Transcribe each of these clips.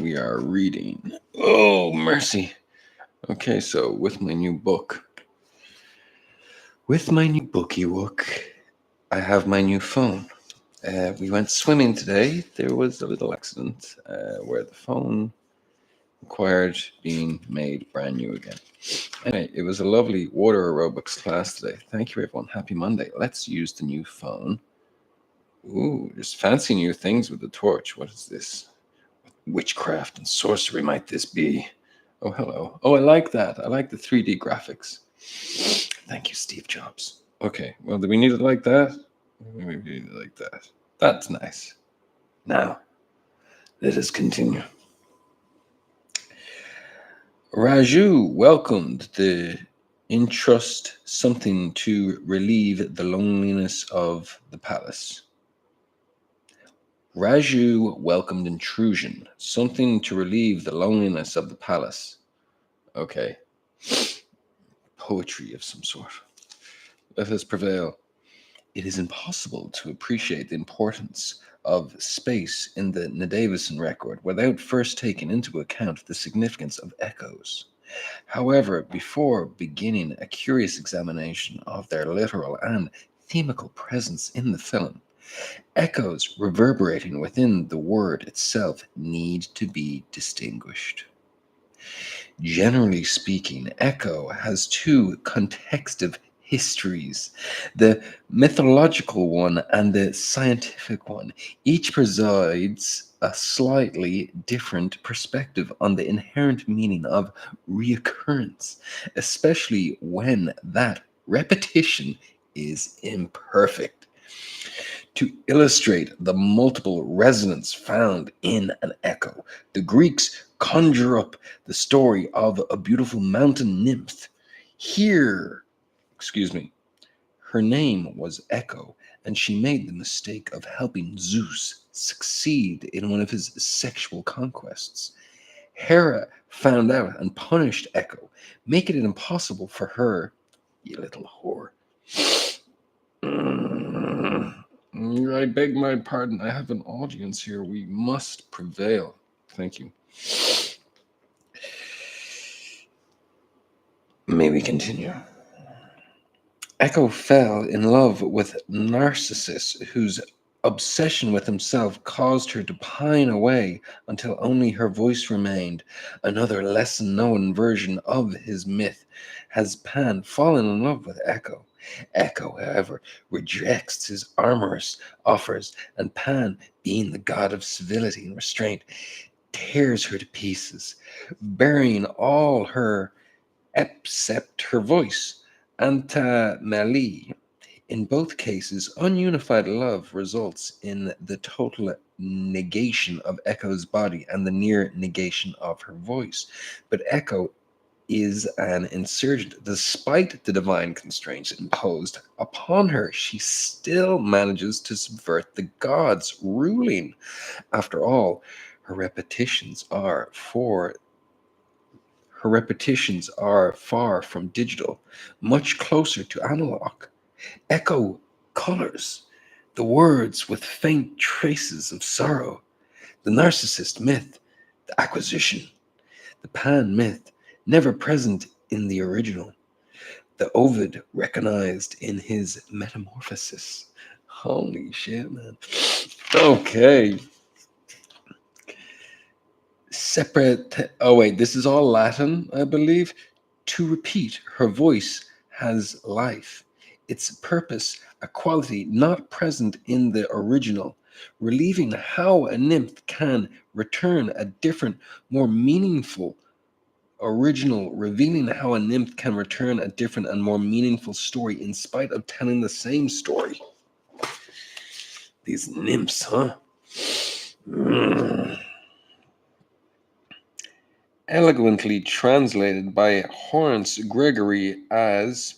we are reading. Oh, mercy. Okay, so with my new book, I have my new phone. We went swimming today. There was a little accident where the phone required being made brand new again. Anyway, it was a lovely water aerobics class today. Thank you, everyone. Happy Monday. Let's use the new phone. Ooh, there's fancy new things with the torch. What is this? What witchcraft and sorcery might this be? Oh, hello. Oh, I like that. I like the 3D graphics. Thank you, Steve Jobs. Okay, well, do we need it like that? We need it like that. That's nice. Now, let us continue. Raju welcomed the entrust something to relieve the loneliness of the palace. Raju welcomed intrusion, something to relieve the loneliness of the palace. Okay. Poetry of some sort. Let us prevail. It is impossible to appreciate the importance of space in the Nadavison record without first taking into account the significance of echoes. However, before beginning a curious examination of their literal and themical presence in the film, echoes reverberating within the word itself need to be distinguished. Generally speaking, echo has two contextive histories, the mythological one and the scientific one. Each provides a slightly different perspective on the inherent meaning of reoccurrence, especially when that repetition is imperfect. To illustrate the multiple resonance found in an echo, the Greeks conjure up the story of a beautiful mountain nymph. Her name was Echo, and she made the mistake of helping Zeus succeed in one of his sexual conquests. Hera found out and punished Echo, making it impossible for her, you little whore. I beg my pardon. I have an audience here. We must prevail. Thank you. May we continue? Echo fell in love with Narcissus, whose obsession with himself caused her to pine away until only her voice remained. Another lesser-known version of his myth has Pan fallen in love with Echo. Echo, however, rejects his amorous offers, and Pan, being the god of civility and restraint, tears her to pieces, burying all her except her voice. Antamali. In both cases, ununified love results in the total negation of Echo's body and the near negation of her voice. But Echo is an insurgent. Despite the divine constraints imposed upon her, she still manages to subvert the gods' ruling. After all, her repetitions are far from digital, much closer to analog. Echo colors the words with faint traces of sorrow. The narcissist myth, the acquisition. The Pan myth, never present in the original. The Ovid recognized in his metamorphosis. Holy shit, man. Okay. This is all Latin, I believe. To repeat, her voice has life. Its purpose, a quality not present in the original, relieving how a nymph can return a different, more meaningful revealing how a nymph can return a different and more meaningful story in spite of telling the same story. These nymphs, huh? Eloquently translated by Horace Gregory as,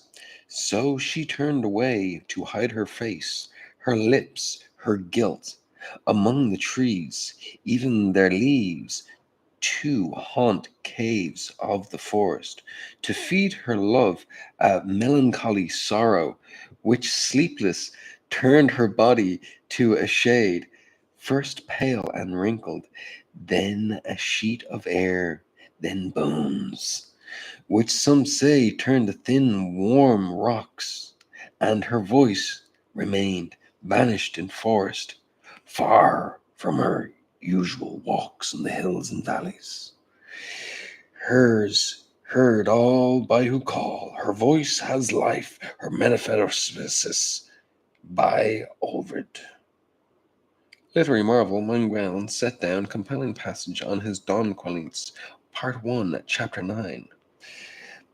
"So she turned away to hide her face, her lips, her guilt, among the trees, even their leaves, to haunt caves of the forest, to feed her love a melancholy sorrow, which sleepless turned her body to a shade, first pale and wrinkled, then a sheet of air, then bones, which some say turned to thin, warm rocks, and her voice remained vanished in forest, far from her usual walks in the hills and valleys. Hers heard all by who call, her voice has life, her metamorphosis by Ovid. Literary marvel Manuel set down compelling passage on his Don Quilles, Part 1, Chapter 9.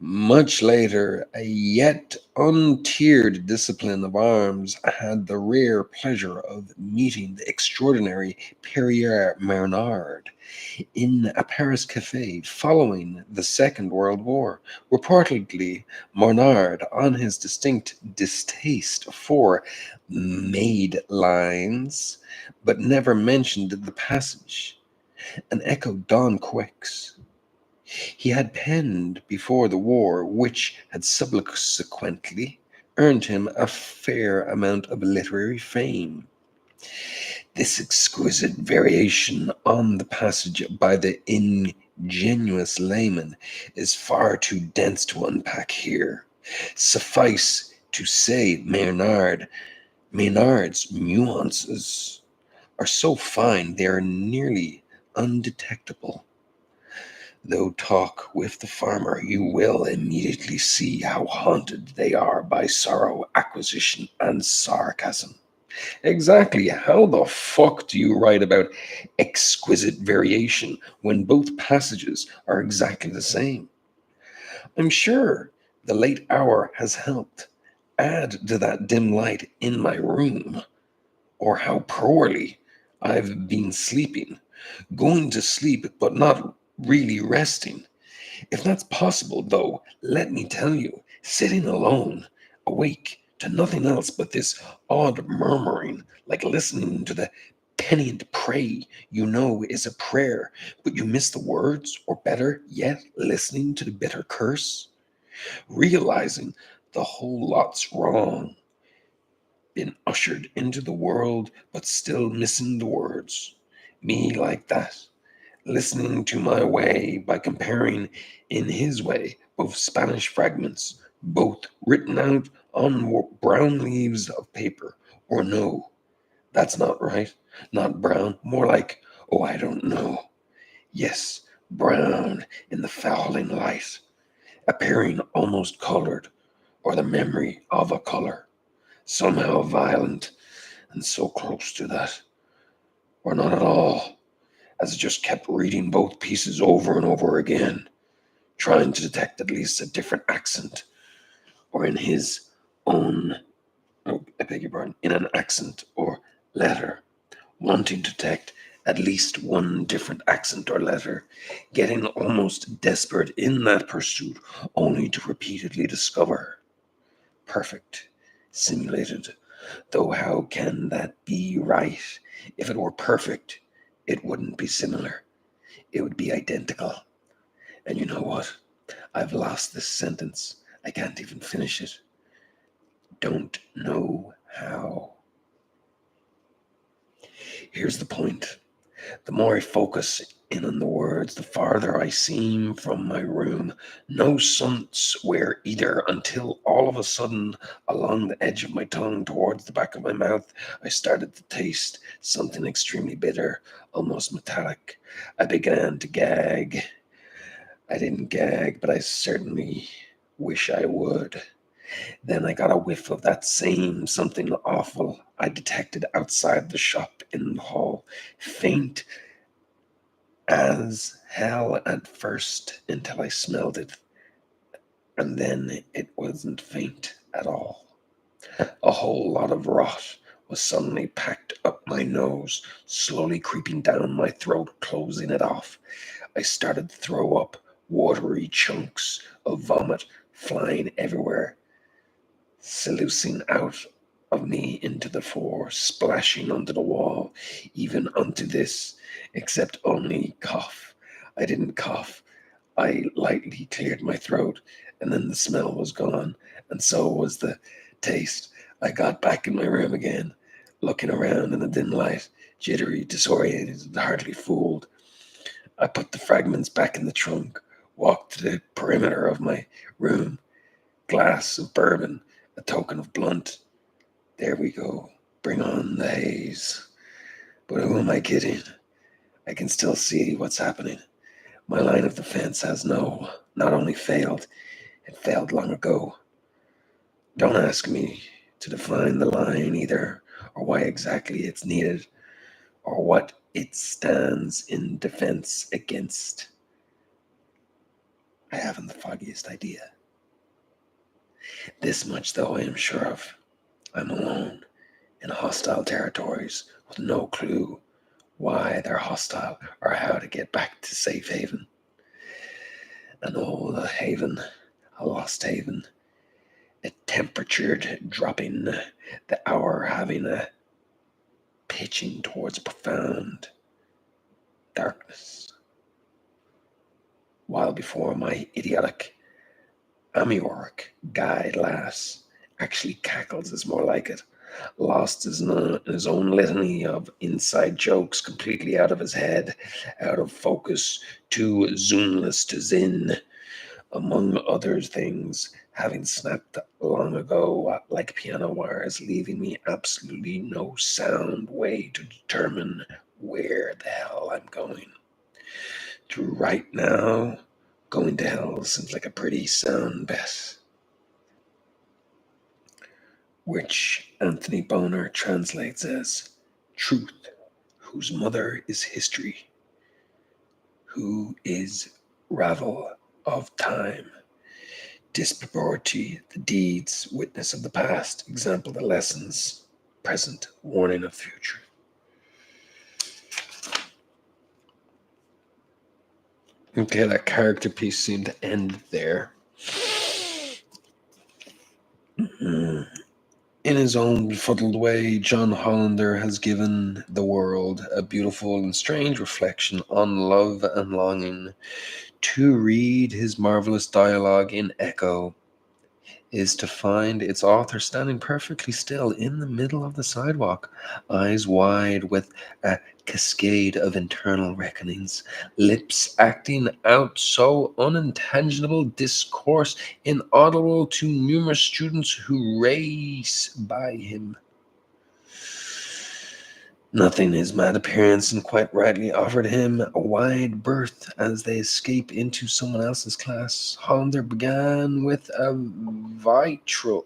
Much later, a yet untiered discipline of arms had the rare pleasure of meeting the extraordinary Pierre Bernard in a Paris cafe following the Second World War. Reportedly, Bernard, on his distinct distaste for made lines, but never mentioned the passage, and echoed Don Quix he had penned before the war, which had subsequently earned him a fair amount of literary fame. This exquisite variation on the passage by the ingenuous layman is far too dense to unpack here. Suffice to say, Maynard's nuances are so fine they are nearly undetectable. Though talk with the farmer, you will immediately see how haunted they are by sorrow, acquisition, and sarcasm. Exactly. How the fuck do you write about exquisite variation when both passages are exactly the same? I'm sure the late hour has helped add to that dim light in my room, or how poorly I've been sleeping, going to sleep but not really resting. If that's possible, though, let me tell you, sitting alone, awake to nothing else but this odd murmuring, like listening to the penitent pray you know is a prayer, but you miss the words, or better yet, listening to the bitter curse, realizing the whole lot's wrong, been ushered into the world, but still missing the words. Me like that listening to my way by comparing in his way both Spanish fragments, both written out on brown leaves of paper, or no, that's not right, not brown, more like, oh, I don't know. Yes, brown in the fouling light, appearing almost colored, or the memory of a color, somehow violent, and so close to that, or not at all as I just kept reading both pieces over and over again, trying to detect at least a different accent, or in his own, oh, I beg your pardon, in an accent or letter, wanting to detect at least one different accent or letter, getting almost desperate in that pursuit, only to repeatedly discover perfect, simulated. Though how can that be right? If it were perfect, it wouldn't be similar. It would be identical. And you know what? I've lost this sentence. I can't even finish it. Don't know how. Here's the point. The more I focus in on the words, the farther I seem from my room. No sense where either until all of a sudden, along the edge of my tongue towards the back of my mouth, I started to taste something extremely bitter, almost metallic. I began to gag. I didn't gag, but I certainly wish I would. Then I got a whiff of that same something awful I detected outside the shop in the hall, faint as hell at first until I smelled it, and then it wasn't faint at all. A whole lot of rot was suddenly packed up my nose, slowly creeping down my throat, closing it off. I started to throw up, watery chunks of vomit flying everywhere, sluicing out of me into the floor, splashing onto the wall, even onto this, except only cough. I didn't cough. I lightly cleared my throat, and then the smell was gone, and so was the taste. I got back in my room again, looking around in the dim light, jittery, disoriented, hardly fooled. I put the fragments back in the trunk, walked to the perimeter of my room, glass of bourbon, a token of blunt. There we go. Bring on the haze. But who am I kidding? I can still see what's happening. My line of defense has not only failed, it failed long ago. Don't ask me to define the line either, or why exactly it's needed, or what it stands in defense against. I haven't the foggiest idea. This much, though, I am sure of. I'm alone in hostile territories with no clue why they're hostile or how to get back to safe haven. An old haven, a lost haven, a temperature dropping, the hour having a pitching towards profound darkness. While before my idiotic amorc guide lass actually cackles is more like it, lost in his own litany of inside jokes, completely out of his head, out of focus, too zoomless to zin, among other things, having snapped long ago like piano wires, leaving me absolutely no sound way to determine where the hell I'm going. To right now, going to hell seems like a pretty sound bet, which Anthony Boner translates as truth, whose mother is history, who is ravel of time, disproportionality, the deeds, witness of the past, example the lessons, present, warning of the future. Okay, that character piece seemed to end there. In his own befuddled way, John Hollander has given the world a beautiful and strange reflection on love and longing. To read his marvelous dialogue in Echo is to find its author standing perfectly still in the middle of the sidewalk, eyes wide with a cascade of internal reckonings, lips acting out so unintelligible discourse, inaudible to numerous students who race by him. Nothing his mad appearance and quite rightly offered him a wide berth as they escape into someone else's class. Hollander began with a vitral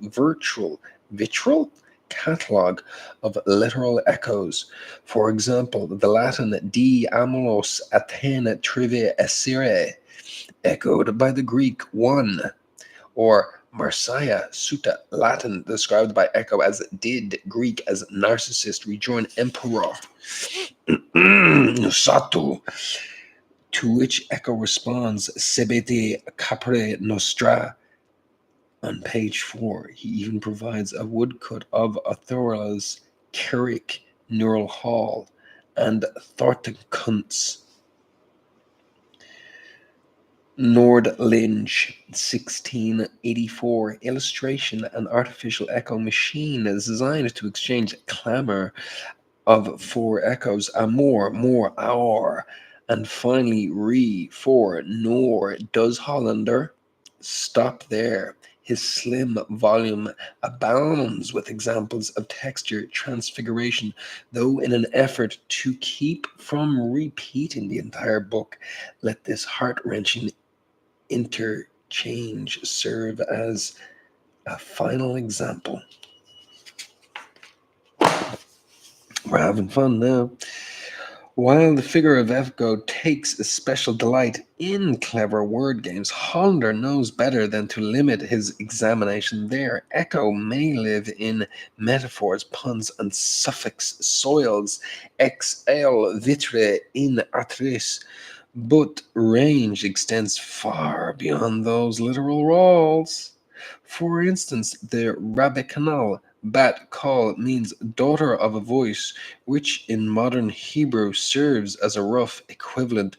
catalogue of literal echoes. For example, the Latin "de amulos Athena trive essere," echoed by the Greek "one," or Marcia Suta, Latin described by Echo as did, Greek as narcissist, rejoin emperor. Satu, to which Echo responds, sebete capre nostra. On page 4, he even provides a woodcut of Athorla's Carrick neural hall and Thorntonkunz. Nordlinge, 1684. Illustration: an artificial echo machine is designed to exchange clamor of 4 echoes: amor, more, our, and finally re, for, nor. Does Hollander stop there? His slim volume abounds with examples of texture transfiguration, though in an effort to keep from repeating the entire book, let this heart-wrenching interchange serve as a final example. We're having fun now. While the figure of Echo takes a special delight in clever word games, Hollander knows better than to limit his examination there. Echo may live in metaphors, puns, and suffix soils, ex el vitre in atris, but range extends far beyond those literal roles. For instance, the Rabbekanal Bat Kal means daughter of a voice, which in modern Hebrew serves as a rough equivalent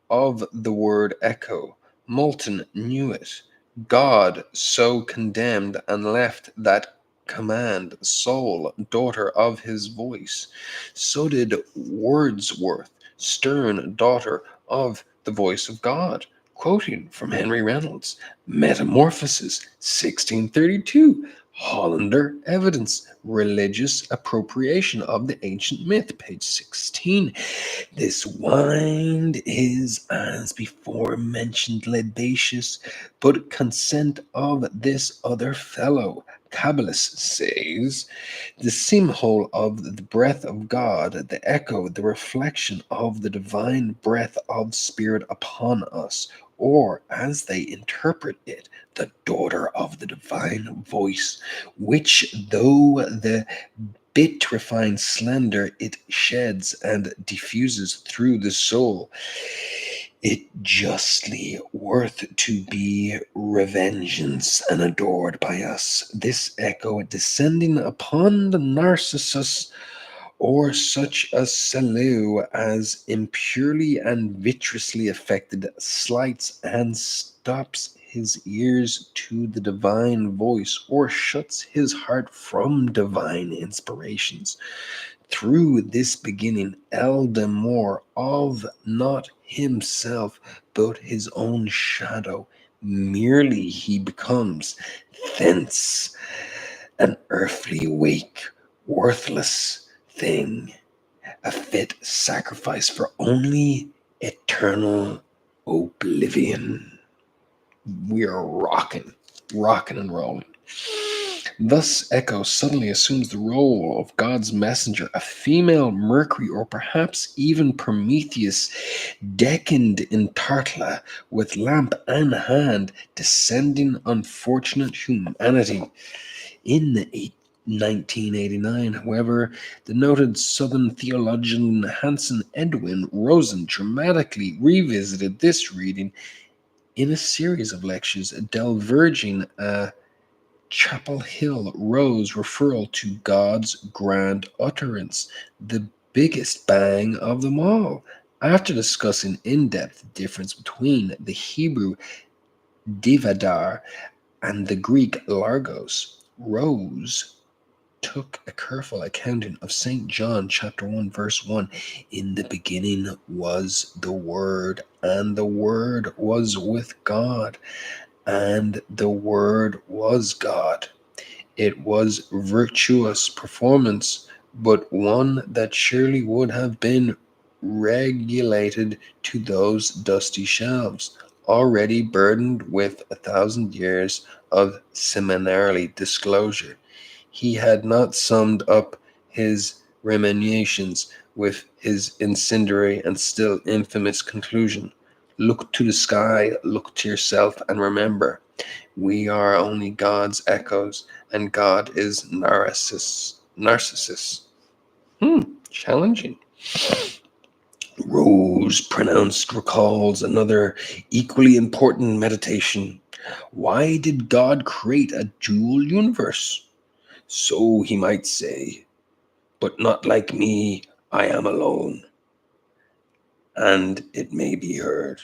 of the word echo. Moulton knew it. God so condemned and left that command, soul, daughter of his voice. So did Wordsworth, stern daughter of the voice of God, quoting from Henry Reynolds, Metamorphosis, 1632, Hollander Evidence, Religious Appropriation of the Ancient Myth, page 16. This wine is, as before mentioned, libatious, but consent of this other fellow. Kabbalist says, the simhole of the breath of God, the echo, the reflection of the divine breath of Spirit upon us, or as they interpret it, the daughter of the divine voice, which though the bit refined slender it sheds and diffuses through the soul, it justly worth to be revengeance and adored by us. This echo descending upon the Narcissus, or such a Seleu as impurely and vitreously affected, slights and stops his ears to the divine voice, or shuts his heart from divine inspirations. Through this beginning, Eldamore of not himself, but his own shadow, merely he becomes thence an earthly wake, worthless thing, a fit sacrifice for only eternal oblivion. We are rocking and rolling. Thus, Echo suddenly assumes the role of God's messenger, a female Mercury, or perhaps even Prometheus, deckened in tartla, with lamp in hand, descending unfortunate humanity. In 1989, however, the noted Southern theologian Hanson Edwin Rosen dramatically revisited this reading in a series of lectures diverging a Chapel Hill Rose referral to God's grand utterance, the biggest bang of them all. After discussing in depth the difference between the Hebrew divadar and the Greek largos, Rose took a careful accounting of St. John chapter 1 verse 1. In the beginning was the Word, and the Word was with God, and the Word was God. It was virtuous performance, but one that surely would have been regulated to those dusty shelves, already burdened with 1,000 years of seminary disclosure. He had not summed up his ruminations with his incendiary and still infamous conclusion. Look to the sky, look to yourself, and remember, we are only God's echoes, and God is Narcissus. Challenging. Rose pronounced recalls another equally important meditation. Why did God create a dual universe? So he might say, but not like me, I am alone. And it may be heard.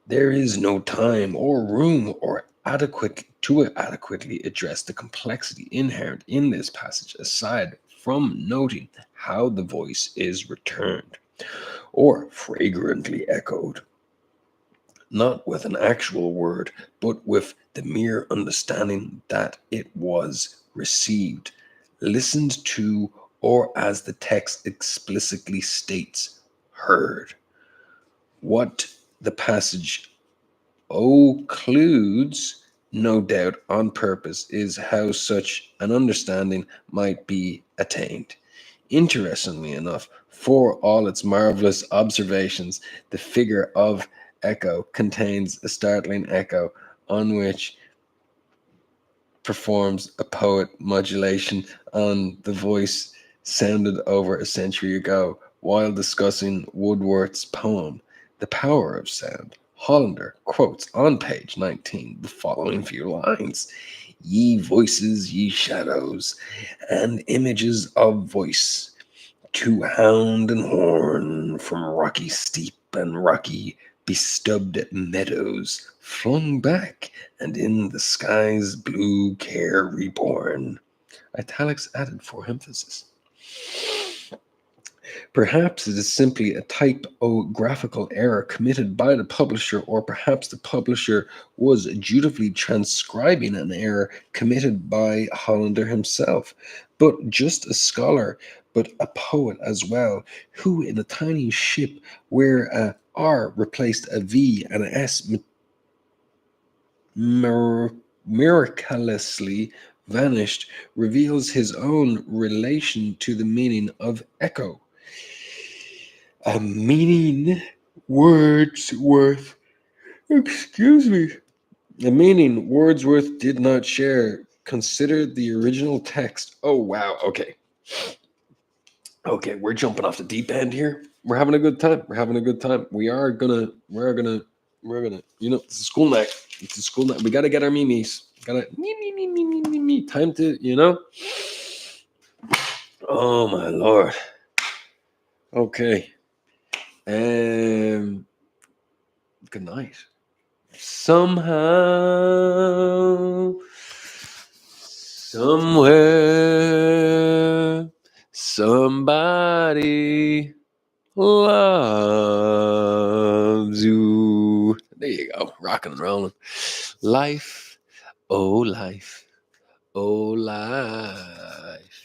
There is no time or room or adequately address the complexity inherent in this passage, aside from noting how the voice is returned or fragrantly echoed, not with an actual word, but with the mere understanding that it was received, listened to, or as the text explicitly states, heard. What the passage occludes, no doubt on purpose, is how such an understanding might be attained. Interestingly enough, for all its marvelous observations, the figure of echo contains a startling echo on which performs a poet modulation on the voice sounded over a century ago while discussing Woodworth's poem, The Power of Sound. Hollander quotes on page 19 the following few lines: Ye voices, ye shadows, and images of voice, to hound and horn from rocky steep and rocky bestubbed meadows, flung back and in the sky's blue care reborn. Italics added for emphasis. Perhaps it is simply a typographical error committed by the publisher, or perhaps the publisher was dutifully transcribing an error committed by Hollander himself. But just a scholar, but a poet as well, who in a tiny ship where a R replaced a V and a S miraculously vanished, reveals his own relation to the meaning of echo. A meaning Wordsworth, excuse me, a meaning Wordsworth did not share. Consider the original text. Oh, wow. Okay. Okay, we're jumping off the deep end here. We're having a good time. We're having a good time. It's a school night. It's a school night. We got to get our memes. Gotta, me. Time to. Oh, my Lord. Okay. Good night. Somehow, somewhere, somebody loves you. There you go, rocking and rolling. Life, oh life, oh life.